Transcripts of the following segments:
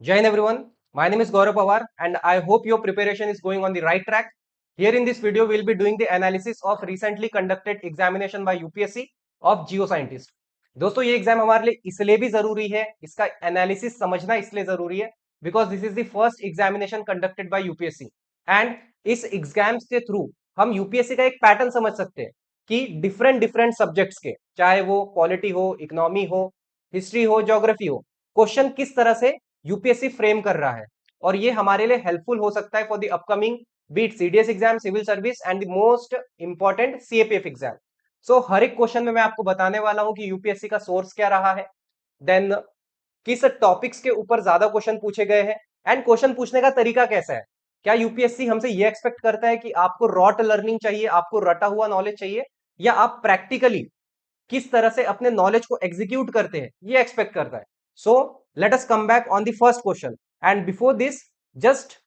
Jai Hind everyone. My name is Gaurav Pawar and I hope your preparation is going on the right track. Here in this video, we will be doing the analysis of recently conducted examination by UPSC of geoscientist. दोस्तों ये exam हमारे लिए इसलिए भी जरूरी है, इसका analysis समझना इसलिए जरूरी है because this is the first examination conducted by UPSC and इस एग्जाम्स के थ्रू हम यूपीएससी का एक पैटर्न समझ सकते हैं कि डिफरेंट डिफरेंट सब्जेक्ट्स के, चाहे वो पॉलिटी हो, इकोनॉमी हो, हिस्ट्री हो, ज्योग्राफी हो, क्वेश्चन किस तरह से यूपीएससी फ्रेम कर रहा है और ये हमारे लिए हेल्पफुल हो सकता है for the upcoming beat CDS exam, civil service and the most important CAPF exam. So हर एक क्वेश्चन में मैं आपको बताने वाला हूं कि यूपीएससी का सोर्स क्या रहा है, देन किस टॉपिक्स के ऊपर ज्यादा क्वेश्चन पूछे गए हैं एंड क्वेश्चन पूछने का तरीका कैसा है. क्या यूपीएससी हमसे ये एक्सपेक्ट करता है कि आपको रॉट लर्निंग चाहिए, आपको रटा हुआ नॉलेज चाहिए, या आप प्रैक्टिकली किस तरह से अपने नॉलेज को एग्जीक्यूट करते हैं ये एक्सपेक्ट करता है. सो let us come back on the first question and before this just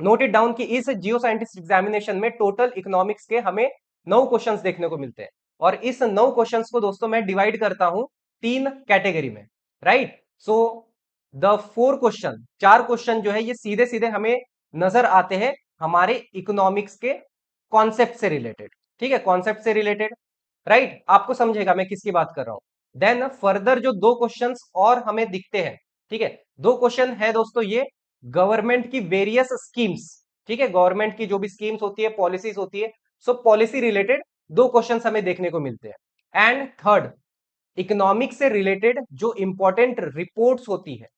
note it down कि इस जियो साइंटिस्ट एग्जामिनेशन में टोटल इकोनॉमिक्स के हमें 9 क्वेश्चंस देखने को मिलते हैं और इस 9 क्वेश्चंस को दोस्तों मैं डिवाइड करता हूं 3 कैटेगरी में, right. So the 4 question, 4 question जो है ये सीधे सीधे हमें नजर आते हैं हमारे इकोनॉमिक्स के कॉन्सेप्ट से रिलेटेड. ठीक है, कॉन्सेप्ट से रिलेटेड, राइट. आपको समझेगा मैं किसकी बात कर रहा हूं. देन फर्दर जो 2 क्वेश्चंस और हमें दिखते हैं, ठीक है, 2 क्वेश्चन है दोस्तों ये गवर्नमेंट की वेरियस स्कीम्स. ठीक है, गवर्नमेंट की जो भी स्कीम्स होती है, पॉलिसीज होती है, सो पॉलिसी रिलेटेड 2 क्वेश्चंस हमें देखने को मिलते हैं. एंड थर्ड, इकोनॉमिक्स से रिलेटेड जो इंपॉर्टेंट रिपोर्ट्स होती है,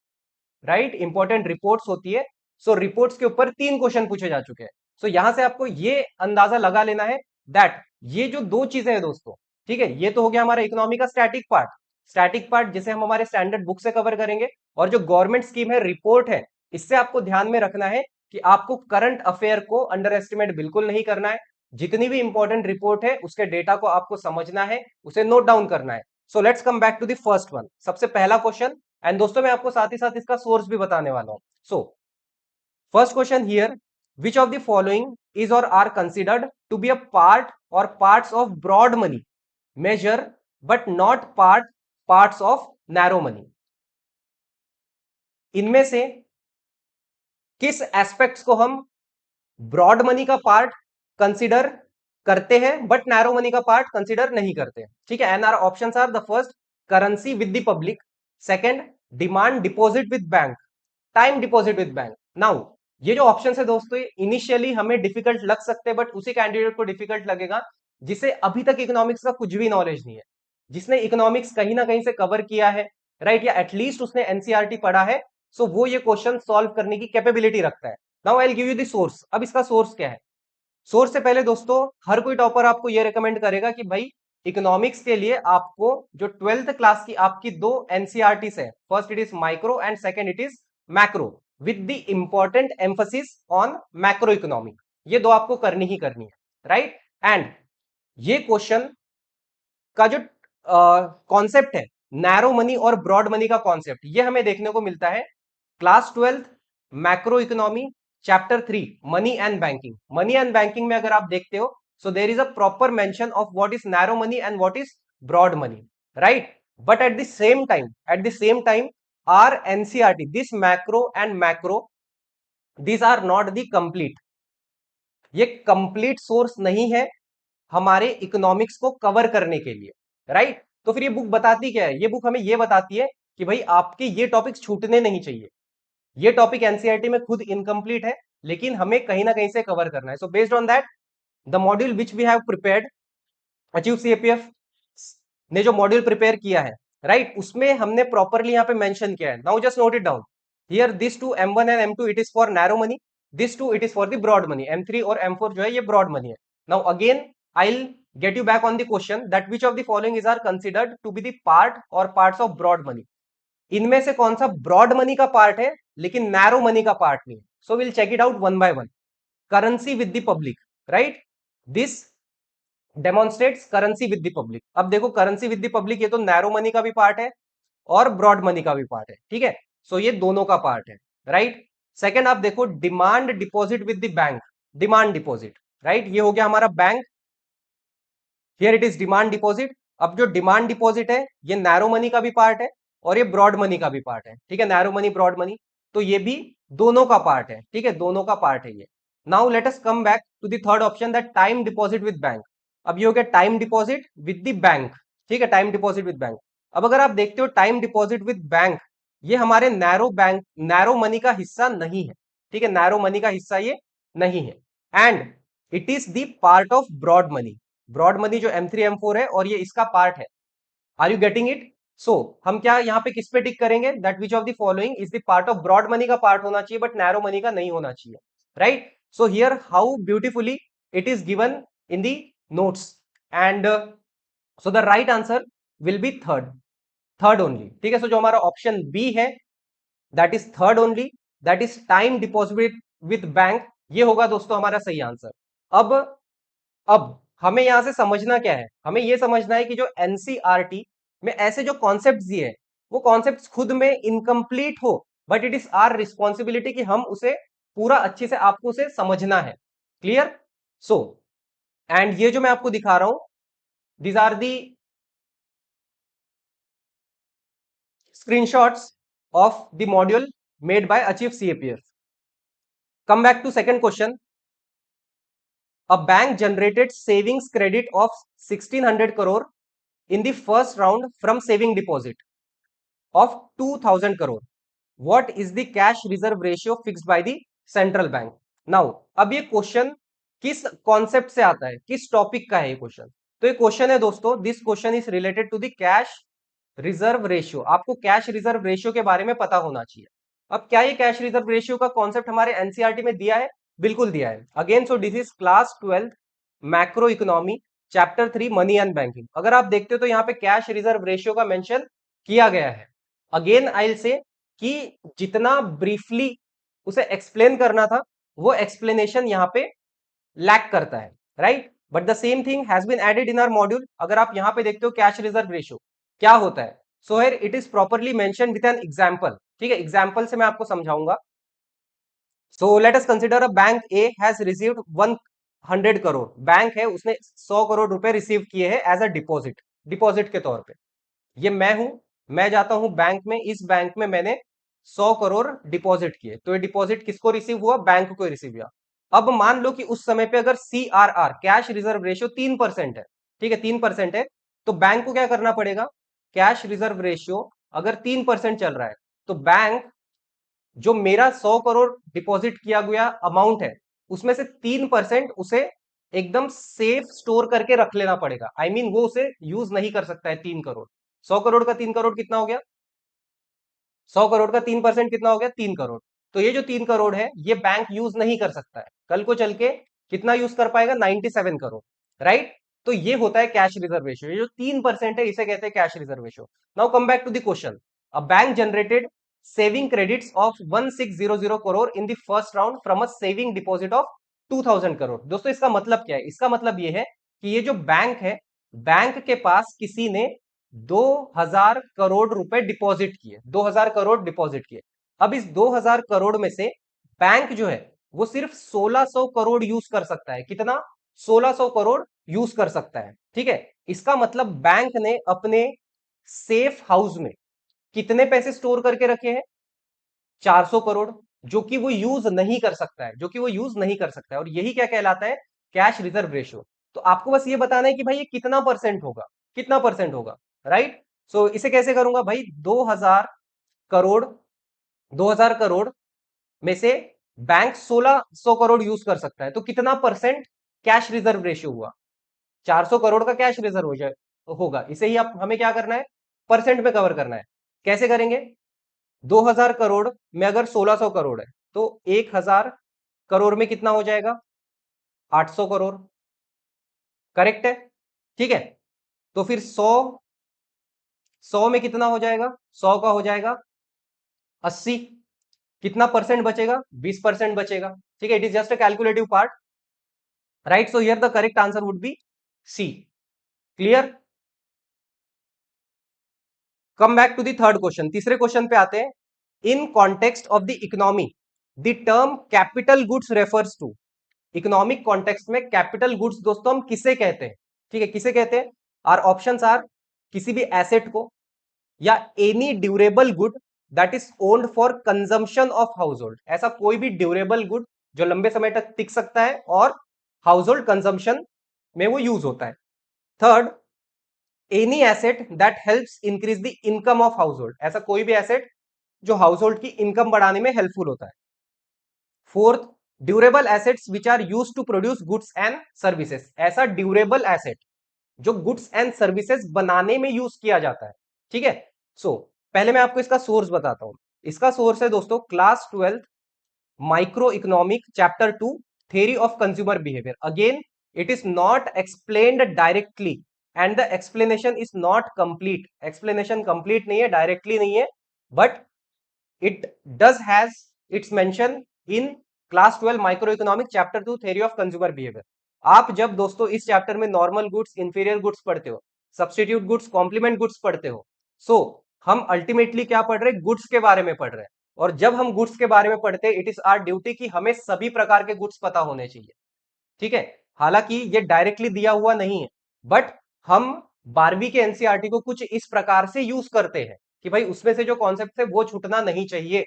राइट, इंपॉर्टेंट रिपोर्ट्स होती है, सो रिपोर्ट्स के ऊपर 3 क्वेश्चन पूछे जा चुके हैं. सो यहां से आपको ये अंदाजा लगा लेना है दैट ये जो 2 चीजें हैं दोस्तों, ठीक है, ये तो हो गया हमारा इकोनॉमी का स्टैटिक पार्ट जिसे हम हमारे स्टैंडर्ड बुक से कवर करेंगे. और जो गवर्नमेंट स्कीम है, रिपोर्ट है, इससे आपको ध्यान में रखना है कि आपको करंट अफेयर को अंडर एस्टिमेट बिल्कुल नहीं करना है. जितनी भी इंपॉर्टेंट रिपोर्ट है उसके डेटा को आपको समझना है, उसे नोट डाउन करना है. So let's come back to the first one, सबसे पहला क्वेश्चन. एंड दोस्तों मैं आपको साथ ही साथ इसका सोर्स भी बताने वाला हूं. So first question here, which of the following is or are considered to be a part or parts of broad money measure but not parts of narrow money. इनमें से किस एस्पेक्ट्स को हम ब्रॉड मनी का part consider करते हैं but narrow money का part consider नहीं करते हैं. ठीक है, and our options are the first, currency with the public, second demand deposit with bank, time deposit with bank. Now ये जो ऑप्शन है दोस्तों, इनिशियली हमें डिफिकल्ट लग सकते हैं बट उसी कैंडिडेट को डिफिकल्ट लगेगा जिसे अभी तक इकोनॉमिक्स का कुछ भी नॉलेज नहीं है, जिसने इकोनॉमिक्स कहीं ना कहीं से कवर किया है, राइट, या एटलीस्ट उसने एनसीईआरटी पढ़ा है. सो वो ये क्वेश्चन सॉल्व करने की कैपेबिलिटी रखता है. Now I will give you the source. अब इसका सोर्स क्या है? सोर्स से पहले दोस्तों हर कोई टॉपर आपको ये रिकमेंड करेगा कि भाई इकोनॉमिक्स के लिए आपको जो 12th क्लास की आपकी 2 एनसीईआरटी है, first it is micro and second it is macro, with the important emphasis on macro economy. ये 2 आपको करनी ही करनी है, राइट. एंड ये क्वेश्चन का जो कॉन्सेप्ट है, नैरो मनी और ब्रॉड मनी का कॉन्सेप्ट, ये हमें देखने को मिलता है class 12 macro economy chapter 3 money and banking. Money and banking में अगर आप देखते हो, so there is a proper mention of what is narrow money and what is broad money, right. But at the same time our NCERT, this macro and macro, these are not the complete, ये complete source नहीं है हमारे economics को cover करने के लिए, right. तो फिर ये बुक बताती क्या है? ये बुक हमें ये बताती है कि भाई आपके ये टॉपिक्स छूटने नहीं चाहिए. ये टॉपिक एनसीईआरटी में खुद इनकम्प्लीट है लेकिन हमें कहीं ना कहीं से कवर करना है. So based on that the module which we have prepared, achieve CAPF ने जो मॉड्यूल प्रिपेयर किया है, राइट, उसमें हमने प्रॉपरली यहाँ पे मेंशन किया है. Now just note it down here, this two M1 and M2 it is for narrow money, this two it is for the broad money, M3 और M4 जो है ये ब्रॉड मनी है. Now again I will get you back on the question that which of the following is are considered to be the part or parts of broad money. इनमें से कौन सा broad money का part है लेकिन narrow money का part नहीं है? So will check it out one by one. Currency with the public, right, this demonstrates currency with the public. अब देखो करेंसी विद द पब्लिक ये तो नैरो मनी का भी पार्ट है और ब्रॉड मनी का भी पार्ट है, ठीक है. सो ये दोनों का पार्ट है, राइट. सेकंड आप देखो demand deposit with the bank, demand deposit, right, ये हो गया हमारा bank, here it is demand deposit. अब जो डिमांड डिपॉजिट है ये नैरो मनी का भी पार्ट है और ये ब्रॉड मनी का भी पार्ट है, ठीक है, नैरो मनी ब्रॉड मनी. तो ये भी दोनों का पार्ट है, ठीक है, दोनों का पार्ट है ये। Now let us come back to the third option, that time deposit with bank. अब ये हो गया time deposit with the bank, ठीक है, टाइम डिपॉजिट विद बैंक। अब अगर आप देखते हो टाइम डिपॉजिट विद बैंक, ये हमारे नैरो मनी का हिस्सा नहीं है, ठीक है, नैरो मनी का हिस्सा ये नहीं है। And it is the part of broad money. Broad money जो M3 M4 है और ये इसका पार्ट है। Are you getting it? So हम क्या यहाँ पे किस पे टिक करेंगे, that which of the following is the part of broad money का पार्ट होना चाहिए बट नैरो मनी का नहीं होना चाहिए, right? So here how beautifully it is given in the notes, and so the right answer will be third, third only, ठीक है। सो जो हमारा ऑप्शन बी है that is third only, that is time deposit with bank, ये होगा दोस्तों हमारा सही आंसर। अब अब हमें यहां से समझना क्या है, हमें यह समझना है कि जो एनसीईआरटी में ऐसे जो कॉन्सेप्ट दिए हैं वो कॉन्सेप्ट खुद में इनकम्प्लीट हो, but it is our responsibility कि हम उसे पूरा अच्छे से आपको उसे समझना है। क्लियर? सो एंड ये जो मैं आपको दिखा रहा हूं, these are the screenshots of the module made by Achieve CAPF. Come back to second question. A bank generated savings credit of 1600 crore in the first round from saving deposit of 2000 crore. What is the cash reserve ratio fixed by the central bank? Now, अब ये question किस concept से आता है, किस topic का है ये क्वेश्चन? तो ये क्वेश्चन है दोस्तों, this question is related to the cash reserve ratio. आपको कैश रिजर्व रेशियो के बारे में पता होना चाहिए। अब क्या ये कैश रिजर्व रेशियो का कॉन्सेप्ट हमारे एनसीईआरटी में दिया है? बिल्कुल दिया है। Again so this is class 12 macro economy chapter 3 money and banking. अगर आप देखते हो तो यहाँ पे कैश रिजर्व रेशियो का मेंशन किया गया है। अगेन आई विल से कि जितना ब्रीफली उसे एक्सप्लेन करना था वो एक्सप्लेनेशन यहाँ पे लैक करता है, right? But the same thing has been added in our module. अगर आप यहाँ पे देखते हो कैश रिजर्व रेशियो क्या होता है, so here it is properly mention with an example, ठीक है, एग्जांपल से मैं आपको समझाऊंगा। सो let us consider a bank A has received 100 crore. Bank है उसने 100 करोड़ रुपए रिसीव किए हैं एज अ डिपॉजिट, डिपॉजिट के तौर पे। ये मैं हूं, मैं जाता हूं बैंक में, इस बैंक में मैंने 100 करोड़ डिपॉजिट किए, तो ये डिपॉजिट किसको रिसीव हुआ? बैंक को रिसीव हुआ। अब मान लो कि उस समय पे अगर CRR कैश रिजर्व रेशियो 3% है, ठीक है, 3% है, तो बैंक को क्या करना पड़ेगा? कैश रिजर्व रेशियो अगर 3% चल रहा है तो बैंक जो मेरा 100 करोड़ डिपॉजिट किया गया अमाउंट है उसमें से 3% उसे एकदम सेफ स्टोर करके रख लेना पड़ेगा। आई मीन वो उसे यूज नहीं कर सकता है। 3 करोड़, 100 करोड़ का 3 करोड़ कितना हो गया? 100 करोड़ का 3% कितना हो गया? 3 करोड़। तो ये जो 3 करोड़ है ये बैंक यूज नहीं कर सकता है। कल को चल के कितना यूज कर पाएगा? 97 करोड़, राइट? तो ये होता है कैश रिजर्व रेशियो। ये जो 3% है इसे कहते हैं cash reserve ratio. Now come back to the question. A bank generated saving credits of 1600 crore in the first round from a saving deposit of 2000 crore. दोस्तों इसका मतलब क्या है? इसका मतलब ये है कि ये जो बैंक है, बैंक के पास किसी ने 2000 करोड़ रुपए डिपॉजिट किए, 2000 करोड़ डिपॉजिट किए। अब इस 2000 करोड़ में से बैंक जो है वो सिर्फ 1600 करोड़ यूज कर सकता है। कितना? 1600 करोड़ यूज कर सकता है, ठीक है। इसका मतलब बैंक ने अपने सेफ हाउस में कितने पैसे स्टोर करके रखे हैं? 400 करोड़, जो कि वो यूज नहीं कर सकता है, जो कि वो यूज नहीं कर सकता है। और यही क्या कहलाता है? Cash reserve ratio. तो आपको बस ये बताना है कि भाई ये कितना परसेंट होगा, कितना परसेंट होगा, राइट? सो इसे कैसे करूंगा भाई? 2000 करोड़, 2000 करोड़ में से बैंक 1600 करोड़ यूज कर सकता है, तो कितना परसेंट कैश रिजर्व रेशियो हुआ? 400 करोड़ का कैश रिजर्व हो जाए होगा। इसे ही आप हमें क्या करना है? परसेंट में कवर करना है। कैसे करेंगे? 2000 करोड़ में अगर 1600 करोड़ है तो 1000 करोड़ में कितना हो जाएगा? 800 करोड़, करेक्ट है, ठीक है। तो फिर 100 में कितना हो जाएगा? 100 का हो जाएगा 80। कितना परसेंट बचेगा? 20% बचेगा, ठीक है। It is just a calculative part, right? So here the correct answer would be C. Clear? Come back to the third question. तीसरे क्वेश्चन पे आते हैं। In context of the economy the term capital goods refers to. Economic context में capital goods दोस्तों हम किसे कहते हैं? ठीक है, किसे कहते हैं? आर ऑप्शंस आर किसी भी एसेट को, या any durable good, that is owned for consumption of house hold, ऐसा कोई भी ड्यूरेबल गुड जो लंबे समय तक टिक सकता है और हाउस होल्ड कंजम्पशन में वो यूज होता है। Third, any asset that helps increase the income of house hold, ऐसा कोई भी एसेट जो हाउस होल्ड की इनकम बढ़ाने में हेल्पफुल होता है। Fourth, durable assets which are use to produce goods and services, ऐसा ड्यूरेबल एसेट जो गुड्स एंड सर्विसेज बनाने में यूज किया जाता है। ठीक है, सो पहले मैं आपको इसका सोर्स बताता हूं। इसका सोर्स है दोस्तों class 12 micro economic chapter 2 theory of consumer behavior. Again, it is not explained directly and the explanation is not complete. Explanation complete नहीं है, directly नहीं है, but it does has its mention in class 12 microeconomic chapter 2 theory of consumer behavior. आप जब दोस्तों इस chapter में normal goods, inferior goods पढ़ते हो, सब्सटीट्यूट गुड्स, कॉम्प्लीमेंट गुड्स पढ़ते हो, सो हम अल्टीमेटली क्या पढ़ रहे हैं? गुड्स के बारे में पढ़ रहे हैं। और जब हम गुड्स के बारे में पढ़ते हैं, इट इज आवर ड्यूटी कि हमें सभी प्रकार के गुड्स पता होने चाहिए। ठीक है, हालांकि ये डायरेक्टली दिया हुआ नहीं है, बट हम 12वीं के एनसीईआरटी को कुछ इस प्रकार से यूज करते हैं कि भाई उसमें से जो कॉन्सेप्ट है वो छूटना नहीं चाहिए।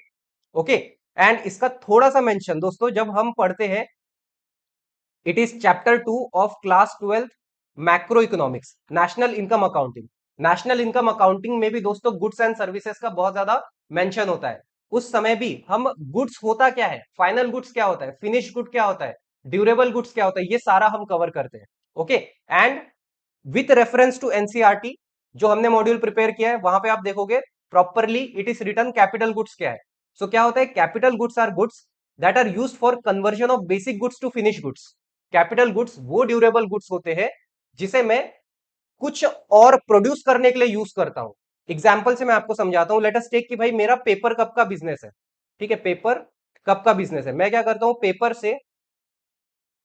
ओके, एंड इसका थोड़ा सा मेंशन दोस्तों जब हम पढ़ते हैं, it is chapter 2 of class 12 macro economics national income accounting. National income accounting में भी दोस्तों गुड्स एंड सर्विसेज का बहुत ज्यादा मेंशन होता है। उस समय भी हम गुड्स होता क्या है, फाइनल गुड्स क्या होता है, फिनिश गुड क्या होता है, ड्यूरेबल गुड्स क्या होता है, ये सारा हम कवर करते हैं। Okay, and with reference to NCERT जो हमने मॉड्यूल प्रिपेयर किया है, वहां पे आप देखोगे properly it is return capital goods क्या है। सो क्या होता है? Capital goods are goods that are used for conversion of basic goods to finish goods. कैपिटल गुड्स वो ड्यूरेबल गुड्स होते हैं जिसे मैं कुछ और प्रोड्यूस करने के लिए यूज करता हूं। एग्जाम्पल से मैं आपको समझाता हूं। लेट अस टेक कि भाई मेरा पेपर कप का बिजनेस है। ठीक है, पेपर कप का बिजनेस है। मैं क्या करता हूं? पेपर से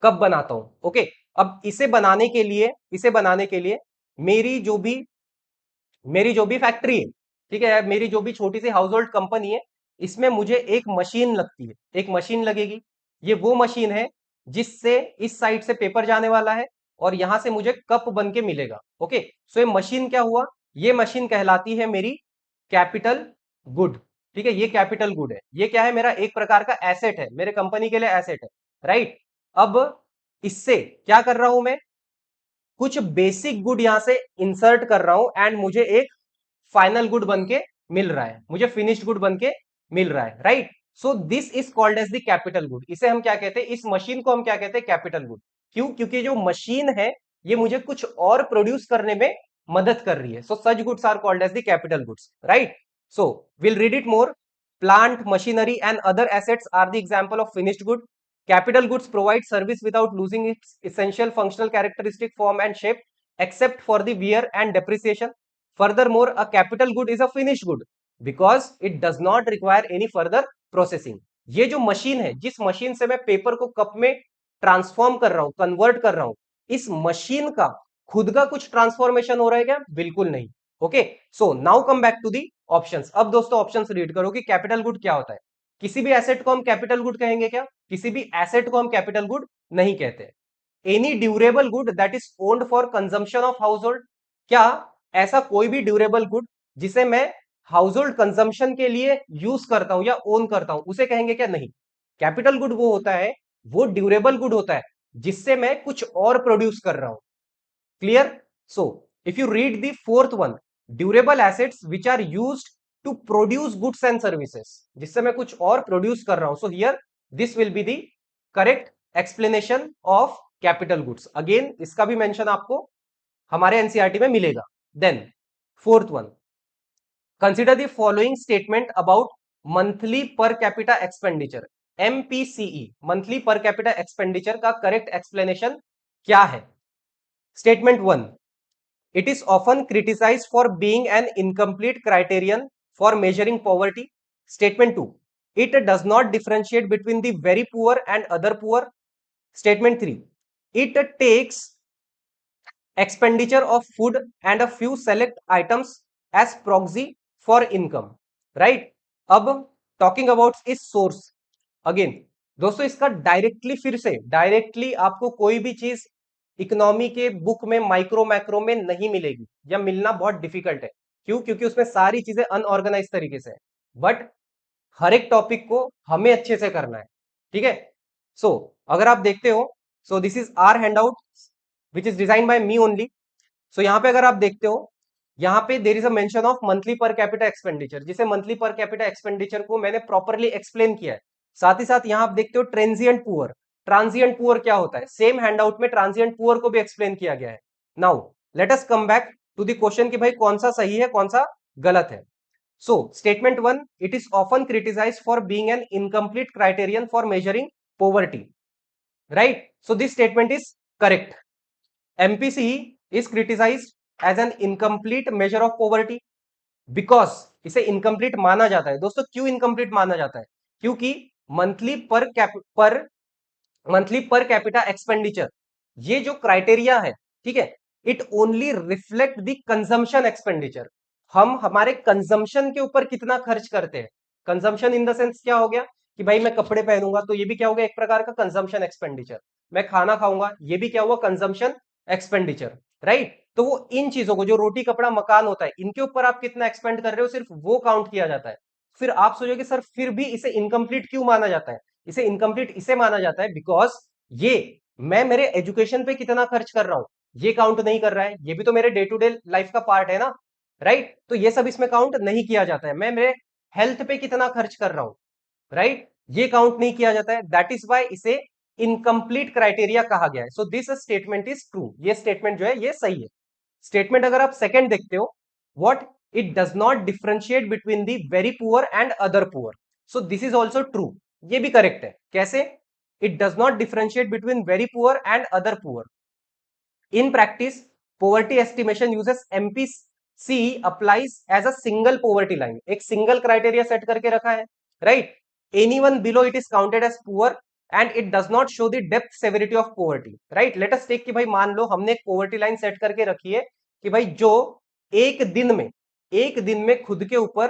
कप बनाता हूं। ओके, अब इसे बनाने के लिए मेरी जो भी फैक्ट्री है, ठीक है, मेरी जो भी छोटी सी हाउस होल्ड कंपनी है, इसमें मुझे एक मशीन लगती है, एक मशीन लगेगी। ये वो मशीन है जिससे इस साइड से पेपर जाने वाला है और यहां से मुझे कप बन के मिलेगा। ओके, सो ये मशीन क्या हुआ? ये मशीन कहलाती है मेरी कैपिटल गुड। ठीक है, ये कैपिटल गुड है। ये क्या है? मेरा एक प्रकार का एसेट है, मेरे कंपनी के लिए एसेट है, राइट। अब इससे क्या कर रहा हूं मैं? कुछ बेसिक गुड यहां से इंसर्ट कर रहा हूं एंड मुझे एक फाइनल गुड बन के मिल रहा है, मुझे फिनिश्ड गुड बन के मिल रहा है, right. So this is called as the capital good. इसे हम क्या कहते हैं? इस मशीन को हम क्या कहते हैं? Capital good. क्यों? क्योंकि जो मशीन है ये मुझे कुछ और प्रोड्यूस करने में मदद कर रही है। So such goods are called as the capital goods, right. So will read it more. Plant, machinery and other assets are the example of finished good. Capital goods provide service without losing its essential functional characteristic, form and shape, except for the wear and depreciation. Furthermore, a capital good is a finished good because it does not require any further processing. ये जो machine है, जिस machine से मैं paper को cup में transform कर रहा हूं, कन्वर्ट कर रहा हूं, इस मशीन का खुद का कुछ ट्रांसफॉर्मेशन हो रहा है क्या? बिल्कुल नहीं। Okay, so now come back to the options. अब दोस्तों ऑप्शंस रीड करो कि कैपिटल गुड क्या होता है। किसी भी एसेट को हम कैपिटल गुड कहेंगे क्या? किसी भी एसेट को हम कैपिटल गुड नहीं कहते। Any durable good that is owned for consumption of house hold, क्या ऐसा कोई भी ड्यूरेबल गुड जिसे मैं हाउस होल्ड कंजम्पशन के लिए यूज करता हूं या ओन करता हूं, उसे कहेंगे क्या? नहीं। कैपिटल गुड वो होता है, वो ड्यूरेबल गुड होता है जिससे मैं कुछ और प्रोड्यूस कर रहा हूं। Clear? So if you read the fourth one, durable assets which are used to produce goods and services, जिससे मैं कुछ और प्रोड्यूस कर रहा हूं। So here this will be the correct explanation of capital goods. Again इसका भी mention आपको हमारे एनसीईआरटी में मिलेगा। Then fourth one, consider the following statement about monthly per capita expenditure, MPCE, monthly per capita expenditure का correct explanation क्या है? Statement one, it is often criticized for being an incomplete criterion for measuring poverty. Statement 2, it does not differentiate between the very poor and other poor. Statement 3, it takes expenditure of food and a few select items as proxy for income. Right? अब talking about its source, again दोस्तों इसका directly आपको कोई भी चीज economy के book में micro macro में नहीं मिलेगी या मिलना बहुत डिफिकल्ट है। क्यों? क्योंकि उसमें सारी चीजें अनऑर्गेनाइज तरीके से है। बट हर एक टॉपिक को हमें अच्छे से करना है, ठीक है। सो अगर आप देखते हो, so this is our handout which is design by me only. So यहाँ पे अगर आप देखते हो, यहाँ पे there is a mention of monthly per capita expenditure, जिसे मंथली पर कैपिटा एक्सपेंडिचर को मैंने प्रॉपरली एक्सप्लेन किया है। साथ ही साथ यहाँ आप देखते हो ट्रांजिएंट पुअर। ट्रांजिएंट पुअर क्या होता है, सेम हैंडआउट में ट्रांजिएंट पुअर को भी एक्सप्लेन किया गया है। Now let us come back to the question कि भाई कौन सा सही है कौन सा गलत है। So, statement 1, it is often criticized for being an incomplete criterion for measuring poverty. Right? So, this statement is correct. MPCE is criticized as an incomplete measure of poverty because इसे incomplete माना जाता है। दोस्तों क्यों incomplete माना जाता है? क्योंकि मंथली पर कैपिटा एक्सपेंडिचर, ये जो क्राइटेरिया है, ठीक है, it only reflect the consumption expenditure. हम हमारे कंजम्पशन के ऊपर कितना खर्च करते हैं। कंजम्पशन इन द सेंस क्या हो गया कि भाई मैं कपड़े पहनूंगा तो ये भी क्या हो गया, एक प्रकार का कंजम्पशन एक्सपेंडिचर। मैं खाना खाऊंगा, ये भी क्या हुआ, कंजम्पशन एक्सपेंडिचर। राइट, तो वो इन चीजों को, जो रोटी कपड़ा मकान होता है, इनके ऊपर आप कितना एक्सपेंड कर रहे हो, सिर्फ वो काउंट किया जाता है। फिर आप सोचोगे सर फिर भी इसे इनकम्प्लीट क्यों माना जाता है। इसे इनकम्प्लीट इसे माना जाता है बिकॉज ये मैं मेरे एजुकेशन पे कितना खर्च कर रहा हूं ये काउंट नहीं कर रहा है। ये भी तो मेरे डे टू डे लाइफ का पार्ट है ना। राइट, तो ये सब इसमें काउंट नहीं किया जाता है। मैं मेरे हेल्थ पे कितना खर्च कर रहा हूं, राइट, ये काउंट नहीं किया जाता है। दैट इज वाई इसे इनकम्प्लीट क्राइटेरिया कहा गया है। So this statement is true. ये स्टेटमेंट जो है ये सही है। स्टेटमेंट अगर आप सेकंड देखते हो, what, it does not differentiate between the very poor and other poor. So this is also true. ये भी करेक्ट है। कैसे? It does not differentiate between very poor and other poor. In practice, poverty estimation uses MPC applies as a single poverty line. एक single criteria set करके रखा है, right? Anyone below it is counted as poor and it does not show the depth severity of poverty, right? Let us take कि भाई मान लो हमने एक poverty line set करके रखी है कि भाई जो एक दिन में खुद के ऊपर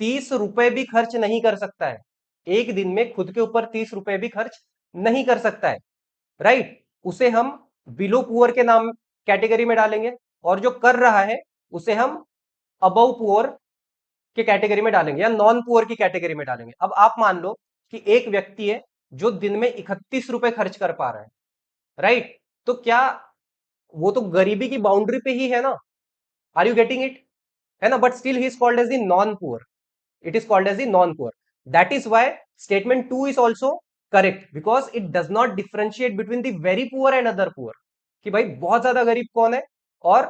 30 रुपए भी खर्च नहीं कर सकता है, एक दिन में खुद के ऊपर 30 रुपए भी खर्च नहीं कर सकता है, राइट, उसे हम बिलो पुअर के नाम कैटेगरी में डालेंगे, और जो कर रहा है उसे हम अबव पुअर के कैटेगरी में डालेंगे या नॉन पुअर की कैटेगरी में डालेंगे। अब आप मान लो कि एक व्यक्ति है जो दिन में 31 रुपए खर्च कर पा रहा है, राइट, तो क्या वो तो गरीबी की बाउंड्री पे ही है ना। आर यू गेटिंग इट, है ना, but still he is called as the non poor. It is called as the non poor. That is why statement 2 is also correct because it does not differentiate between the very poor and other poor, कि भाई बहुत ज्यादा गरीब कौन है और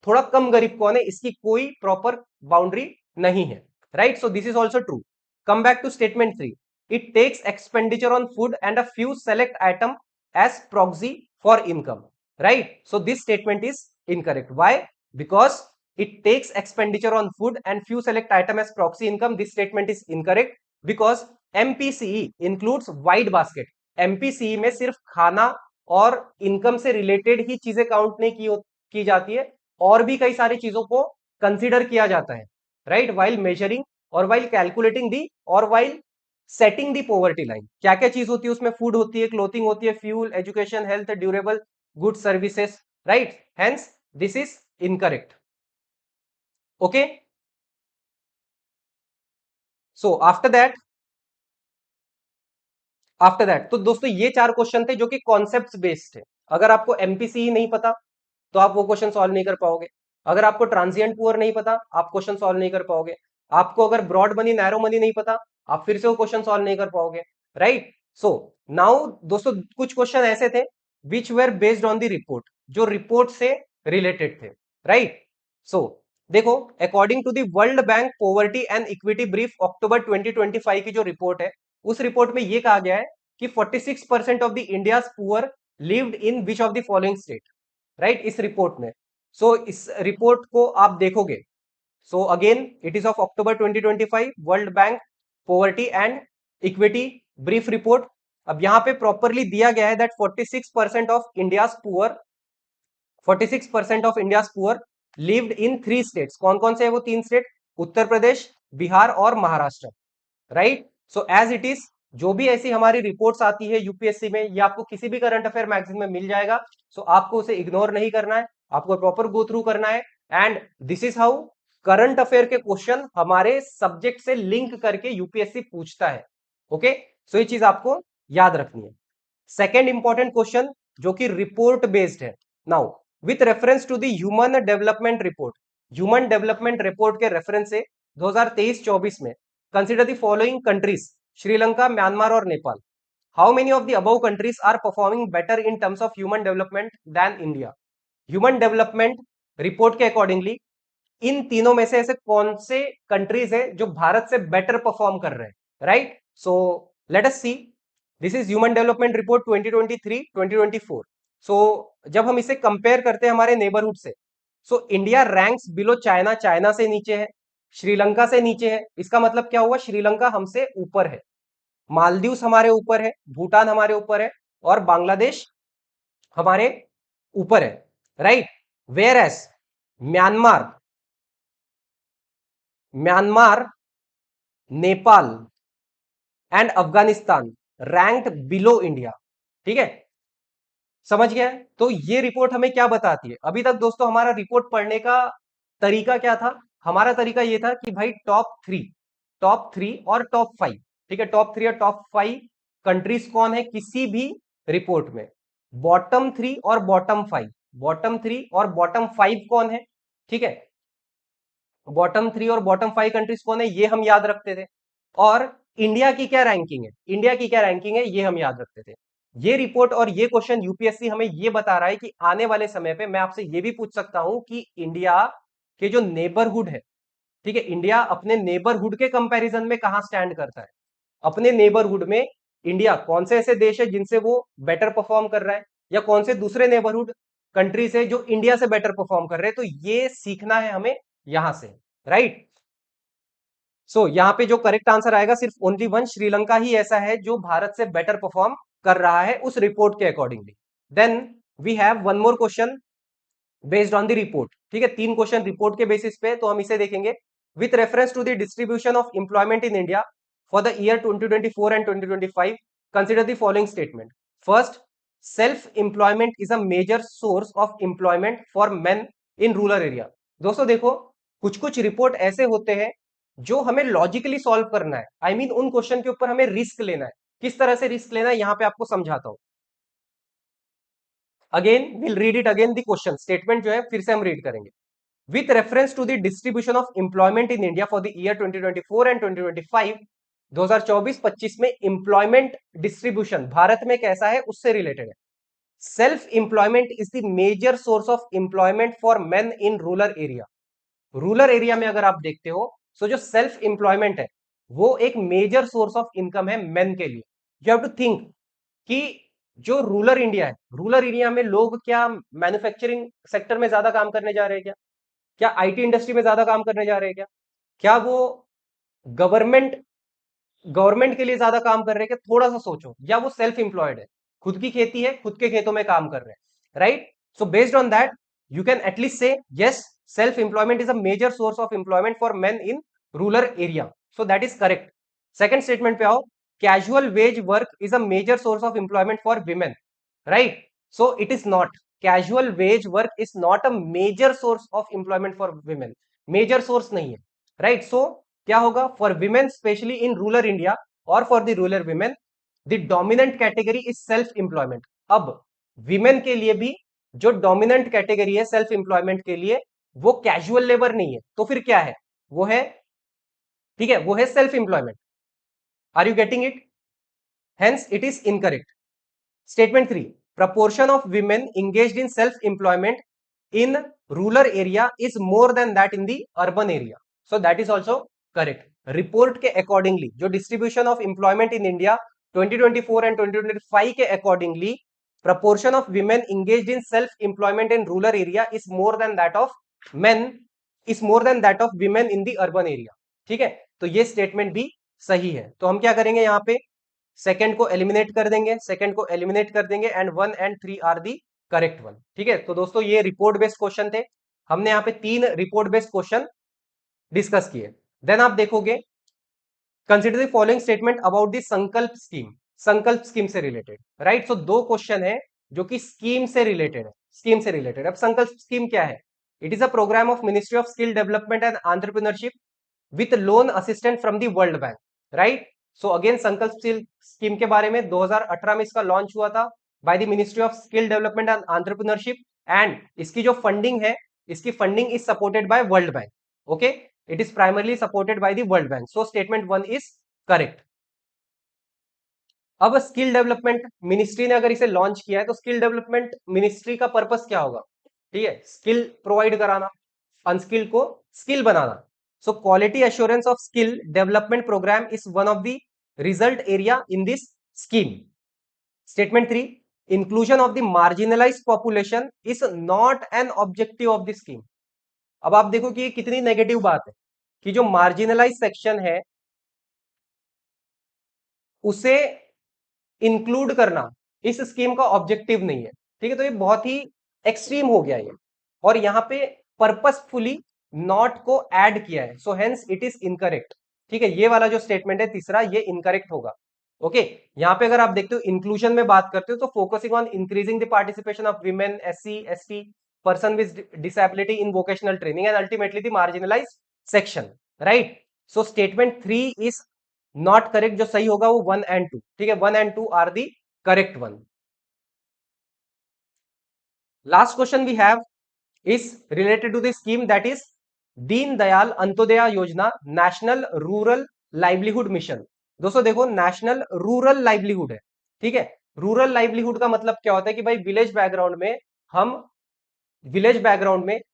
थोड़ा कम गरीब कौन है, इसकी कोई प्रॉपर बाउंड्री नहीं है, right. So this is also true. Come back to statement 3, it takes expenditure on food and a few select item as proxy for income, right. So this statement is incorrect. Why? Because it takes expenditure on food and few select item as proxy income. This statement is incorrect because MPCE includes wide basket. MPCE में सिर्फ खाना और income से related ही चीजें count नहीं की जाती है, और भी कई सारी चीजों को कंसिडर किया जाता है, राइट, वाइल मेजरिंग और वाइल कैलकुलेटिंग दी और वाइल सेटिंग दी पॉवर्टी लाइन। क्या क्या चीज होती है उसमें? फूड होती है, क्लोथिंग होती है, fuel, education, health, durable good services, right. Hence this is incorrect. Okay, so after that तो दोस्तों ये चार क्वेश्चन थे जो कि कॉन्सेप्ट बेस्ड थे। अगर आपको एमपीसी नहीं पता तो आप वो क्वेश्चन सॉल्व नहीं कर पाओगे। अगर आपको ट्रांजिएंट पुअर नहीं पता आप क्वेश्चन सॉल्व नहीं कर पाओगे। आपको अगर ब्रॉड मनी नैरो मनी नहीं पता आप फिर से वो क्वेश्चन सॉल्व नहीं कर पाओगे, राइट। सो नाउ दोस्तों कुछ क्वेश्चन ऐसे थे which were based on the report, जो रिपोर्ट से रिलेटेड थे, राइट। सो देखो, according to the World Bank poverty and equity brief October 2025 की जो रिपोर्ट है, उस रिपोर्ट में यह कहा गया है कि 46% of the India's poor lived in which of the following state, right, इस रिपोर्ट में। सो इस रिपोर्ट को आप देखोगे, so again it is of October 2025, world Bank poverty and equity brief report. अब यहां पे प्रॉपरली दिया गया है that 46% of India's poor 46% of India's poor lived in 3 states. कौन कौन से है वो 3 स्टेट? उत्तर प्रदेश, बिहार और Maharashtra, right. So as it is, जो भी ऐसी हमारी रिपोर्ट्स आती है यूपीएससी में या आपको किसी भी करंट अफेयर मैगजीन में मिल जाएगा, सो आपको उसे इग्नोर नहीं करना है, आपको प्रॉपर गो थ्रू करना है। And this is how current affair के क्वेश्चन हमारे सब्जेक्ट से लिंक करके यूपीएससी पूछता है। ओके, सो ये चीज आपको याद रखनी है। सेकेंड इंपॉर्टेंट क्वेश्चन जो कि रिपोर्ट बेस्ड है। Now with reference to the human development report, human development report के रेफरेंस से 2023-24 में consider the following countries, Sri Lanka, Myanmar और Nepal. How many of the above countries are performing better in terms of human development than India. Human development report के accordingly इन तीनों में से ऐसे कौन से कंट्रीज है जो भारत से बेटर परफॉर्म कर रहे हैं, right? So let us see, this is human development report 2023-2024। So जब हम इसे कंपेयर करते हैं हमारे नेबरहुड से, so India ranks below China, China से नीचे है, श्रीलंका से नीचे है। इसका मतलब क्या हुआ, श्रीलंका हमसे ऊपर है, मालदीव्स हमारे ऊपर है, भूटान हमारे ऊपर है और बांग्लादेश हमारे ऊपर है, right? Whereas Myanmar, Myanmar, Nepal and Afghanistan ranked below India. ठीक है, समझ गया? तो ये रिपोर्ट हमें क्या बताती है? अभी तक दोस्तों हमारा रिपोर्ट पढ़ने का तरीका क्या था? हमारा तरीका ये था कि भाई टॉप थ्री और टॉप 5, ठीक है, टॉप 3 और टॉप 5 कंट्रीज कौन है किसी भी रिपोर्ट में, बॉटम 3 और बॉटम 5 कौन है, ठीक है, बॉटम 3 और बॉटम 5 कंट्रीज कौन है ये हम याद रखते थे, और इंडिया की क्या रैंकिंग है, इंडिया की क्या रैंकिंग है ये हम याद रखते थे। ये रिपोर्ट और ये क्वेश्चन यूपीएससी हमें ये बता रहा है कि आने वाले समय पे मैं आपसे ये भी पूछ सकता हूं कि इंडिया के जो नेबरहुड है, ठीक है, इंडिया अपने नेबरहुड के कंपैरिजन में कहां स्टैंड करता है, अपने नेबरहुड में इंडिया कौन से ऐसे देश है जिनसे वो बेटर परफॉर्म कर रहा है, या कौन से दूसरे नेबरहुड कंट्रीज है जो इंडिया से बेटर परफॉर्म कर रहे हैं। तो ये सीखना है हमें यहां से, राइट? सो यहाँ पे जो करेक्ट आंसर आएगा सिर्फ ओनली वन, श्रीलंका ही ऐसा है जो भारत से बेटर परफॉर्म कर रहा है उस रिपोर्ट के accordingly. Then we have one more question based on the report, ठीक है, 3 क्वेश्चन रिपोर्ट के बेसिस पे, तो हम इसे देखेंगे। With reference to the distribution of employment in India for the year 2024 and 2025 consider the following statement. First, self employment is a major source of employment for men in rural area. दोस्तों देखो, कुछ कुछ report ऐसे होते हैं जो हमें logically solve करना है, आई मीन उन क्वेश्चन के ऊपर हमें रिस्क लेना है। किस तरह से रिस्क लेना है यहां पे आपको समझाता हूं। Again will read it again, the question statement जो है फिर से हम रीड करेंगे। With reference to the distribution of employment in India for the year 2024 and 2025, 2024-25 में एम्प्लॉयमेंट डिस्ट्रीब्यूशन भारत में कैसा है उससे रिलेटेड है। Self employment is the major source of employment for men in rural area. Rural area में अगर आप देखते हो, सो जो सेल्फ एम्प्लॉयमेंट है वो एक मेजर सोर्स ऑफ इनकम है मेन के लिए। यू हैव टू थिंक कि जो रूरल इंडिया है, रूरल एरिया में लोग क्या मैन्युफैक्चरिंग सेक्टर में ज्यादा काम करने जा रहे हैं क्या? क्या आईटी इंडस्ट्री में ज्यादा काम करने जा रहे हैं क्या? क्या वो गवर्नमेंट गवर्नमेंट के लिए ज्यादा काम कर रहे हैं क्या? थोड़ा सा सोचो। या वो सेल्फ एम्प्लॉयड है, खुद की खेती है, खुद के खेतों में काम कर रहे हैं, right? So based on that you can at least say yes, self employment is a major source of employment for men in rural area. So that is correct. Second statement पे आओ, casual wage work is a major source of employment for women, right? So it is not, casual wage work is not a major source of employment for women, major source नहीं है, right? So क्या होगा, for women specially in rural India और for the rural women the dominant category is self employment. अब women के लिए भी जो डोमिनेंट कैटेगरी है सेल्फ एम्प्लॉयमेंट के लिए, वो कैजुअल लेबर नहीं है, तो फिर क्या है, वो है, ठीक है, वो है self employment. Are you getting it? Hence it is incorrect. Statement 3, proportion of women engaged in self employment in rural area is more than that in the urban area, so that is also correct. Report के accordingly जो distribution of employment in India 2024 and 2025 के accordingly, proportion of women engaged in self employment in rural area is more than that of men, is more than that of women in the urban area। ठीक है, तो ये statement भी सही है। तो हम क्या करेंगे यहाँ पे, सेकंड को एलिमिनेट कर देंगे, सेकंड को एलिमिनेट कर देंगे, and 1 and 3 are the correct one. ठीक है, तो दोस्तों ये रिपोर्ट बेस्ड क्वेश्चन थे, हमने यहाँ पे 3 रिपोर्ट बेस्ड क्वेश्चन डिस्कस किए। देन आप देखोगे, consider the following statement about the संकल्प स्कीम, संकल्प स्कीम से रिलेटेड, राइट? सो 2 क्वेश्चन है जो कि स्कीम से रिलेटेड है, स्कीम से रिलेटेड। अब संकल्प स्कीम क्या है, It is a program of Ministry of Skill Development and Entrepreneurship with loan assistance from the World Bank, right? So again संकल्प स्कीम के बारे में 2018 में इसका लॉन्च हुआ था by the ministry of skill development and entrepreneurship, and इसकी जो फंडिंग है, इसकी funding is supported by world bank. Okay, it is primarily supported by the World bank. So statement 1 is correct. अब स्किल डेवलपमेंट मिनिस्ट्री ने अगर इसे launch किया है तो स्किल डेवलपमेंट मिनिस्ट्री का पर्पस क्या होगा? ठीक है, स्किल प्रोवाइड कराना, अनस्किल को skill banana. So quality assurance of skill development program is one of the result area in this scheme. Statement 3, inclusion of the marginalized population is not an objective of the scheme. अब आप देखो कि ये कितनी negative बात है कि जो मार्जिनलाइज सेक्शन है उसे इंक्लूड करना इस स्कीम का ऑब्जेक्टिव नहीं है. ठीक है, तो ये बहुत ही एक्सट्रीम हो गया ये, और यहाँ पे पर्पसफुली नॉट को ऐड किया है. So hence it is incorrect. ठीक है, ये वाला जो स्टेटमेंट है तीसरा, ये इनकरेक्ट होगा. ओके, यहाँ पे अगर आप देखते हो इंक्लूजन में बात करते हो तो focusing on increasing the participation of women, SC, ST, person with disability in vocational training and ultimately the marginalised section, right. So statement 3 is not correct. जो सही होगा वो 1 and 2. ठीक है, 1 and 2 are the correct one. Last question we have is related to the scheme that is Deen Dayal Antyodaya योजना national rural livelihood mission. दोस्तों देखो, national rural livelihood है. ठीक है, रूरल लाइवलीहुड का मतलब क्या होता है कि भाई विलेज बैकग्राउंड में हम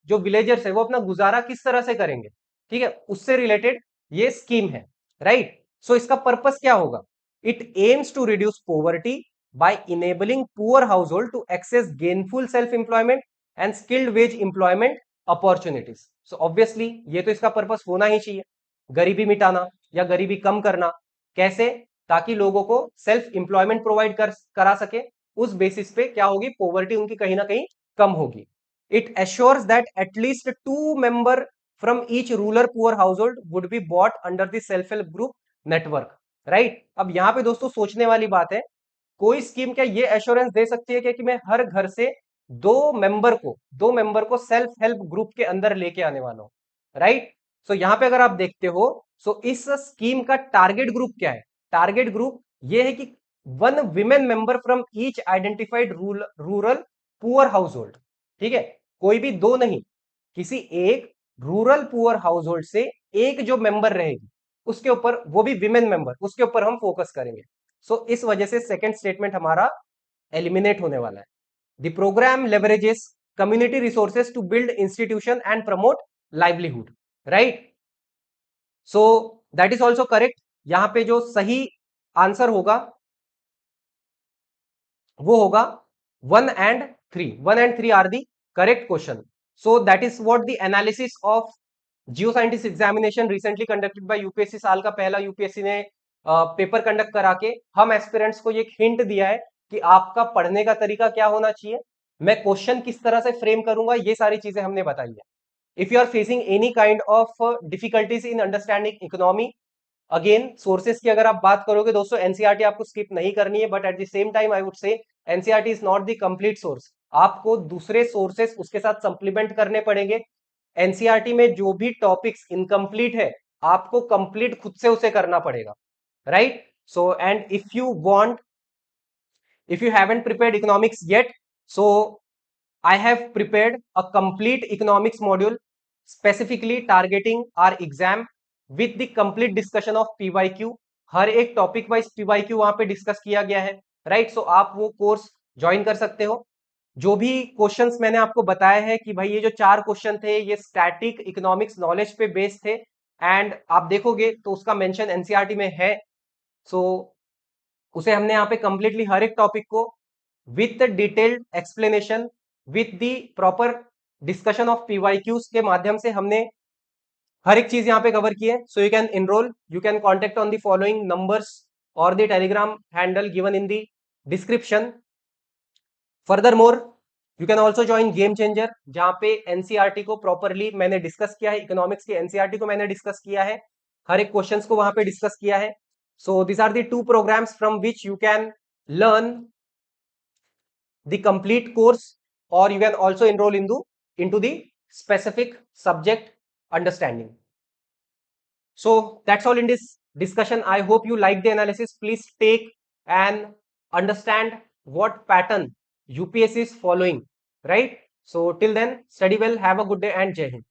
जो विलेजर्स है वो अपना गुजारा किस तरह से करेंगे, ठीक है, उससे रिलेटेड ये स्कीम है, राइट. सो इसका पर्पस क्या होगा? It aims to reduce poverty by enabling poor household to access gainful self employment and skilled wage employment opportunities. So obviously ये तो इसका पर्पस होना ही चाहिए, गरीबी मिटाना या गरीबी कम करना. कैसे? ताकि लोगों को सेल्फ एम्प्लॉयमेंट प्रोवाइड करा सके. उस बेसिस पे क्या होगी? पोवर्टी उनकी कहीं ना कहीं कम होगी. It assures that at least 2 members from each rural poor household would be bought under the self-help group network, right? अब यहाँ पे दोस्तों सोचने वाली बात है, कोई स्कीम क्या ये एश्योरेंस दे सकती है कि मैं हर घर से दो मेंबर को सेल्फ हेल्प ग्रुप के अंदर लेके आने वाला हूं, राइट. सो यहाँ पे अगर आप देखते हो, सो इस स्कीम का टारगेट ग्रुप क्या है? टारगेट ग्रुप ये है कि 1 women member from each identified rural poor household. ठीक है, कोई भी दो नहीं, किसी एक रूरल पुअर हाउसहोल्ड से एक जो मेंबर रहेगी उसके ऊपर, वो भी विमेन मेंबर, उसके ऊपर हम फोकस करेंगे. सो इस वजह से सेकंड स्टेटमेंट हमारा एलिमिनेट होने वाला है. The program leverages community resources to build institution and promote livelihood, right. So that is also correct. यहां पे जो सही आंसर होगा वो होगा 1 and 3. 1 and 3 are the correct question. So that is what the analysis of geo scientist examination recently conducted by UPSC. साल का पहला यूपीएससी ने पेपर कंडक्ट करा के हम एस्पिरेंट्स को ये हिंट दिया है कि आपका पढ़ने का तरीका क्या होना चाहिए, मैं क्वेश्चन किस तरह से फ्रेम करूंगा, ये सारी चीजें हमने बताई है. If you are facing any kind of difficulties in understanding economy, again sources की अगर आप बात करोगे दोस्तों, एनसीईआरटी आपको स्किप नहीं करनी है, but at the same time I would say NCERT is not the complete source. आपको दूसरे सोर्सेस उसके साथ सप्लीमेंट करने पड़ेंगे. एनसीईआरटी में जो भी टॉपिक्स इनकम्प्लीट है आपको कंप्लीट खुद से उसे करना पड़ेगा, right. So and if you haven't prepared economics yet, so I have prepared a complete economics module specifically targeting our exam with the complete discussion of PYQ. हर एक टॉपिक वाइज PYQ वहां पे discuss किया गया है, right. सो आप वो course join कर सकते हो. जो भी क्वेश्चंस मैंने आपको बताया है कि भाई ये जो 4 क्वेश्चन थे ये स्टैटिक इकोनॉमिक्स नॉलेज पे बेस्ड थे, एंड आप देखोगे तो उसका मेंशन एनसीईआरटी में है. सो उसे हमने यहाँ पे कंप्लीटली हर एक टॉपिक को with detailed explanation with the proper discussion of PYQs के माध्यम से हमने हर एक चीज यहाँ पे कवर की है. So you can enrol, you can contact on the following numbers or the Telegram handle given in the description. Furthermore you can also join game changer, जहां पे एनसीईआरटी को प्रॉपरली मैंने डिस्कस किया है, इकोनॉमिक्स की NCERT को मैंने discuss किया है, हर एक क्वेश्चंस को वहां पे डिस्कस किया है. So this are the 2 programs from which you can learn the complete course, or you can also enroll into the specific subject understanding. So that's all in this discussion. I hope you like the analysis. Please take and understand what pattern UPSC is following, right? So till then, study well, have a good day, and Jai Hind.